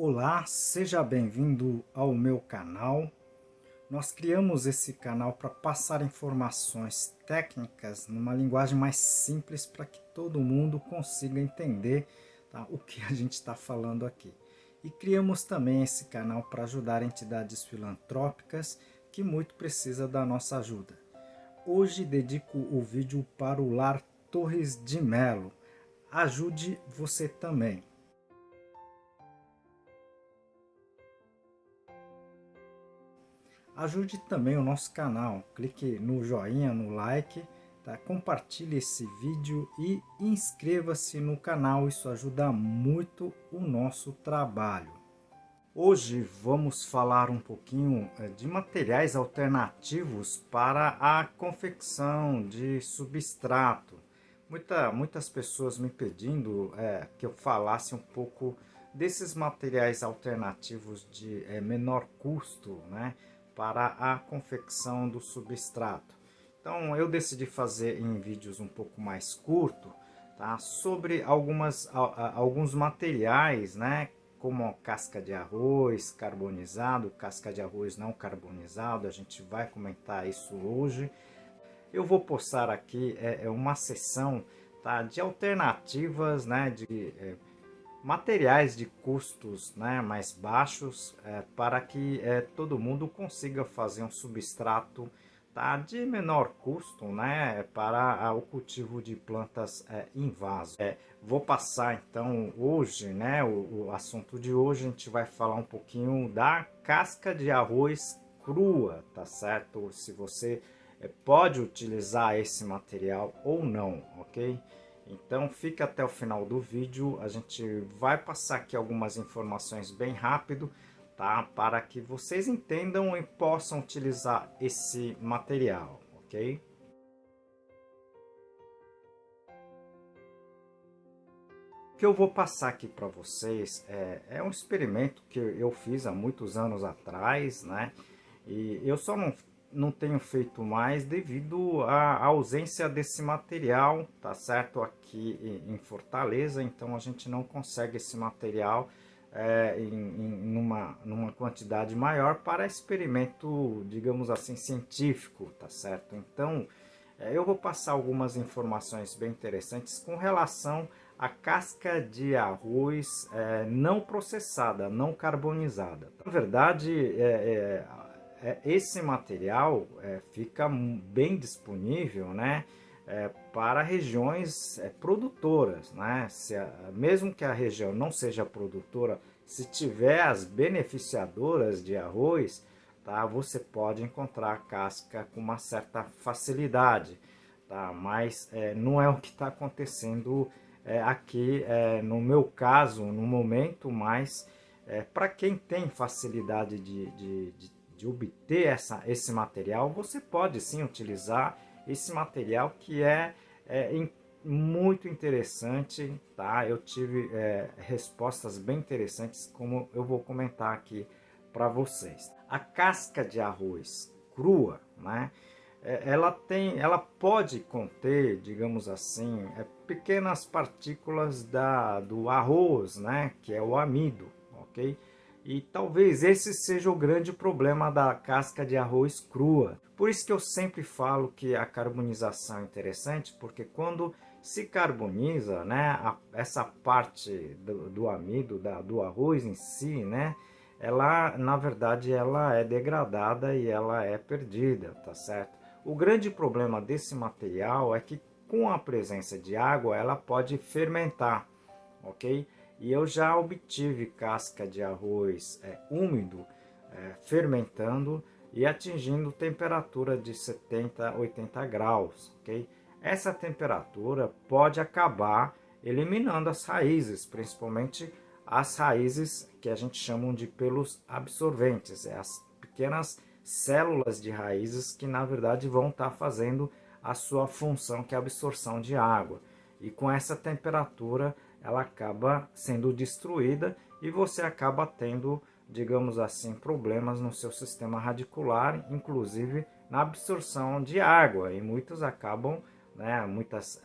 Olá, seja bem-vindo ao meu canal. Nós criamos esse canal para passar informações técnicas numa linguagem mais simples para que todo mundo consiga entender, tá, o que a gente está falando aqui. E criamos também esse canal para ajudar entidades filantrópicas que muito precisa da nossa ajuda. Hoje dedico o vídeo para o Lar Torres de Melo. Ajude você também. Ajude também o nosso canal, clique no joinha, no like, tá? Compartilhe esse vídeo e inscreva-se no canal, isso ajuda muito o nosso trabalho. Hoje vamos falar um pouquinho de materiais alternativos para a confecção de substrato. Muitas pessoas me pedindo que eu falasse um pouco desses materiais alternativos de menor custo, né, para a confecção do substrato. Então eu decidi fazer em vídeos um pouco mais curto, tá, sobre alguns materiais, né, como casca de arroz carbonizado, casca de arroz não carbonizado. A gente vai comentar isso hoje. Eu vou postar aqui uma seção, tá, de alternativas, né, de materiais de custos, né, mais baixos, para que todo mundo consiga fazer um substrato, tá, de menor custo, né, para o cultivo de plantas em vaso. Vou passar então hoje, né, o assunto de hoje a gente vai falar um pouquinho da casca de arroz crua, tá certo? Se você pode utilizar esse material ou não, ok? Então fica até o final do vídeo, a gente vai passar aqui algumas informações bem rápido, tá? Para que vocês entendam e possam utilizar esse material, ok? O que eu vou passar aqui para vocês é um experimento que eu fiz há muitos anos atrás, né? E eu só não tenho feito mais devido à ausência desse material, tá certo? Aqui em Fortaleza, então a gente não consegue esse material numa quantidade maior para experimento, digamos assim, científico, tá certo? Então eu vou passar algumas informações bem interessantes com relação à casca de arroz não processada, não carbonizada. Na verdade, esse material fica bem disponível, né, para regiões produtoras, né? Mesmo que a região não seja produtora, se tiver as beneficiadoras de arroz, tá, você pode encontrar a casca com uma certa facilidade, tá? Mas não é o que está acontecendo aqui no meu caso, no momento, mas para quem tem facilidade de obter esse material, você pode sim utilizar esse material que muito interessante, tá? Eu tive respostas bem interessantes, como eu vou comentar aqui para vocês. A casca de arroz crua, né? Ela pode conter, digamos assim, pequenas partículas do arroz, né? Que é o amido, ok? E talvez esse seja o grande problema da casca de arroz crua. Por isso que eu sempre falo que a carbonização é interessante, porque quando se carboniza, né, essa parte do amido, do arroz em si, né, ela, na verdade, ela é degradada e ela é perdida, tá certo? O grande problema desse material é que com a presença de água, ela pode fermentar, ok? E eu já obtive casca de arroz úmido fermentando e atingindo temperatura de 70 a 80 graus, ok? Essa temperatura pode acabar eliminando as raízes, principalmente as raízes que a gente chama de pelos absorventes, as pequenas células de raízes que na verdade vão estar fazendo a sua função, que é a absorção de água. E com essa temperatura ela acaba sendo destruída e você acaba tendo, digamos assim, problemas no seu sistema radicular, inclusive na absorção de água, e muitos acabam, né, muitas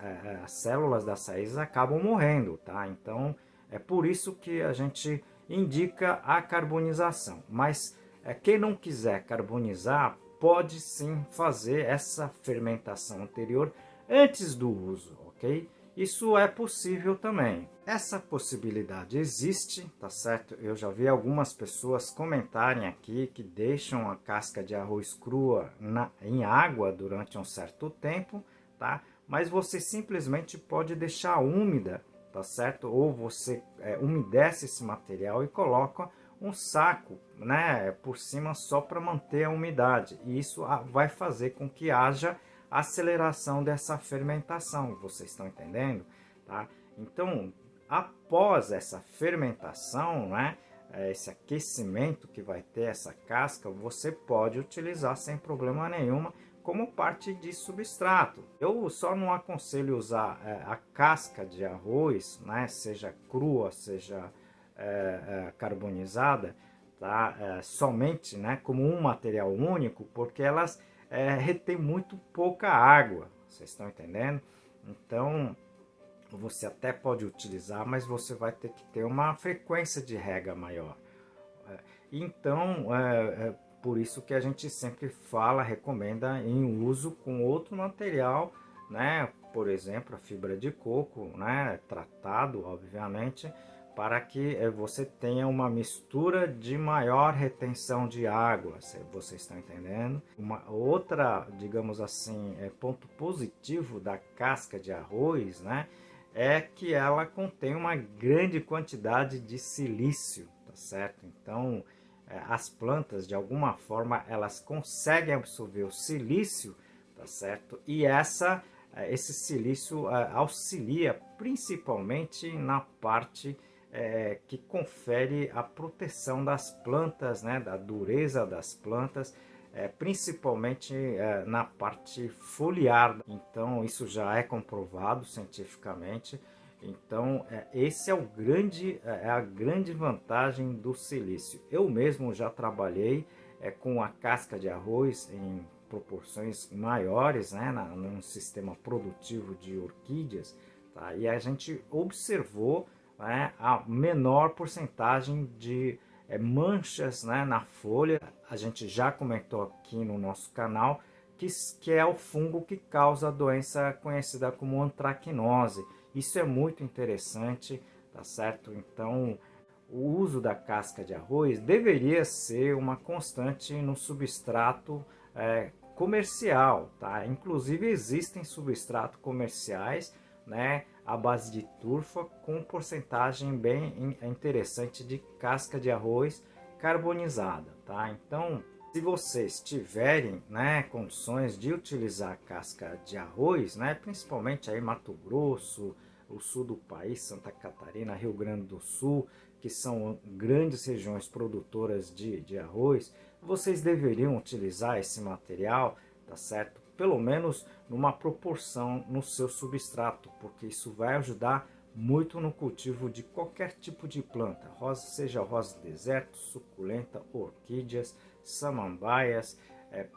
células das raízes acabam morrendo, tá? Então é por isso que a gente indica a carbonização. Mas quem não quiser carbonizar, pode sim fazer essa fermentação anterior antes do uso, ok? Isso é possível também. Essa possibilidade existe, tá certo? Eu já vi algumas pessoas comentarem aqui que deixam a casca de arroz crua em água durante um certo tempo, tá? Mas você simplesmente pode deixar úmida, tá certo? Ou você umedece esse material e coloca um saco, né, por cima só para manter a umidade. E isso vai fazer com que haja aceleração dessa fermentação, vocês estão entendendo? Tá? Então, após essa fermentação, né, esse aquecimento que vai ter essa casca, você pode utilizar sem problema nenhuma como parte de substrato. Eu só não aconselho usar a casca de arroz, né, seja crua, seja carbonizada, tá? Somente, né, como um material único, porque elas retêm muito pouca água, vocês estão entendendo? Então, você até pode utilizar, mas você vai ter que ter uma frequência de rega maior. Então, por isso que a gente sempre fala, recomenda em uso com outro material, né? Por exemplo, a fibra de coco, né? Tratado, obviamente, para que você tenha uma mistura de maior retenção de água, vocês estão entendendo? Uma outra, digamos assim, ponto positivo da casca de arroz, né, é que ela contém uma grande quantidade de silício, tá certo? Então, as plantas, de alguma forma, elas conseguem absorver o silício, tá certo? E esse silício auxilia principalmente na parte que confere a proteção das plantas, né, da dureza das plantas, principalmente na parte foliar. Então, isso já é comprovado cientificamente. Então, esse é a grande vantagem do silício. Eu mesmo já trabalhei com a casca de arroz em proporções maiores, né, num sistema produtivo de orquídeas, tá? E a gente observou, né, a menor porcentagem de manchas, né, na folha. A gente já comentou aqui no nosso canal que é o fungo que causa a doença conhecida como antracnose. Isso é muito interessante, tá certo? Então, o uso da casca de arroz deveria ser uma constante no substrato comercial, tá? Inclusive existem substratos comerciais, né, à base de turfa com porcentagem bem interessante de casca de arroz carbonizada, tá? Então, se vocês tiverem, né, condições de utilizar casca de arroz, né, principalmente aí Mato Grosso, o sul do país, Santa Catarina, Rio Grande do Sul, que são grandes regiões produtoras de arroz, vocês deveriam utilizar esse material, tá certo? Pelo menos numa proporção no seu substrato, porque isso vai ajudar muito no cultivo de qualquer tipo de planta, seja rosa de deserto, suculenta, orquídeas, samambaias,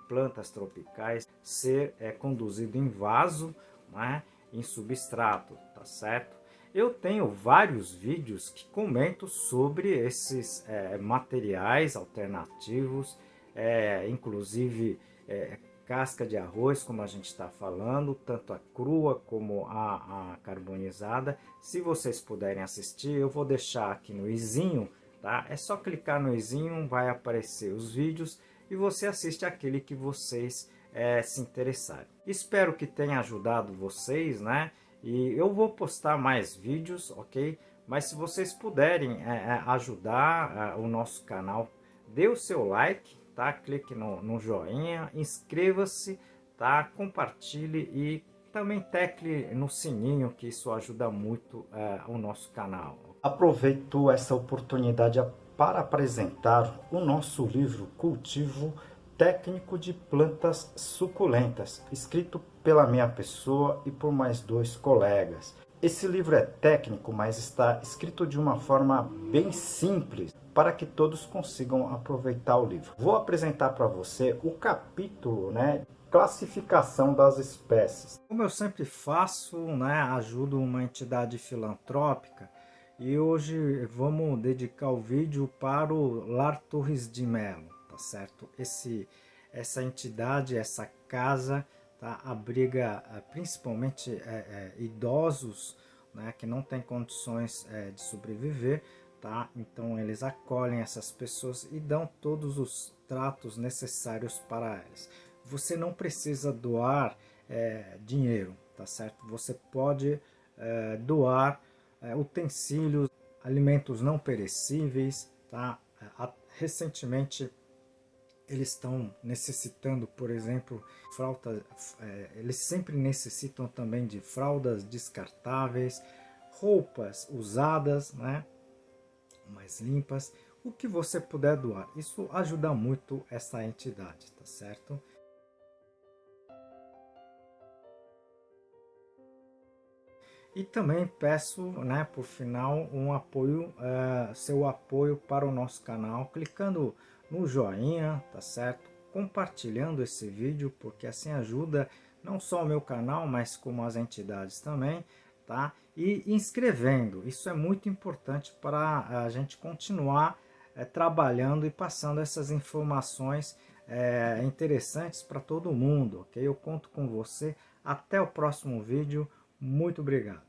plantas tropicais, ser conduzido em vaso, né, em substrato, tá certo? Eu tenho vários vídeos que comento sobre esses materiais alternativos, inclusive casca de arroz, como a gente está falando, tanto a crua como a carbonizada. Se vocês puderem assistir, eu vou deixar aqui no izinho, tá? É só clicar no izinho, vai aparecer os vídeos e você assiste aquele que vocês se interessarem. Espero que tenha ajudado vocês, né? E eu vou postar mais vídeos, ok? Mas se vocês puderem ajudar o nosso canal, dê o seu like, tá? Clique no joinha, inscreva-se, tá? Compartilhe e também tecle no sininho, que isso ajuda muito o nosso canal. Aproveito essa oportunidade para apresentar o nosso livro Cultivo Técnico de Plantas Suculentas, escrito pela minha pessoa e por mais 2 colegas. Esse livro é técnico, mas está escrito de uma forma bem simples, para que todos consigam aproveitar o livro. Vou apresentar para você o capítulo, né, classificação das espécies. Como eu sempre faço, né, ajudo uma entidade filantrópica e hoje vamos dedicar o vídeo para o Lar Torres de Melo, tá certo? Essa entidade, essa casa, tá, abriga principalmente idosos, né, que não têm condições de sobreviver, tá? Então eles acolhem essas pessoas e dão todos os tratos necessários para elas. Você não precisa doar dinheiro, tá certo? Você pode doar utensílios, alimentos não perecíveis, tá? Recentemente eles estão necessitando, por exemplo, eles sempre necessitam também de fraldas descartáveis, roupas usadas, né, mais limpas, o que você puder doar. Isso ajuda muito essa entidade, tá certo? E também peço, né, por final, um apoio, seu apoio para o nosso canal, clicando no joinha, tá certo? Compartilhando esse vídeo, porque assim ajuda não só o meu canal, mas como as entidades também, tá? E inscrevendo, isso é muito importante para a gente continuar trabalhando e passando essas informações interessantes para todo mundo, ok? Eu conto com você. Até o próximo vídeo. Muito obrigado.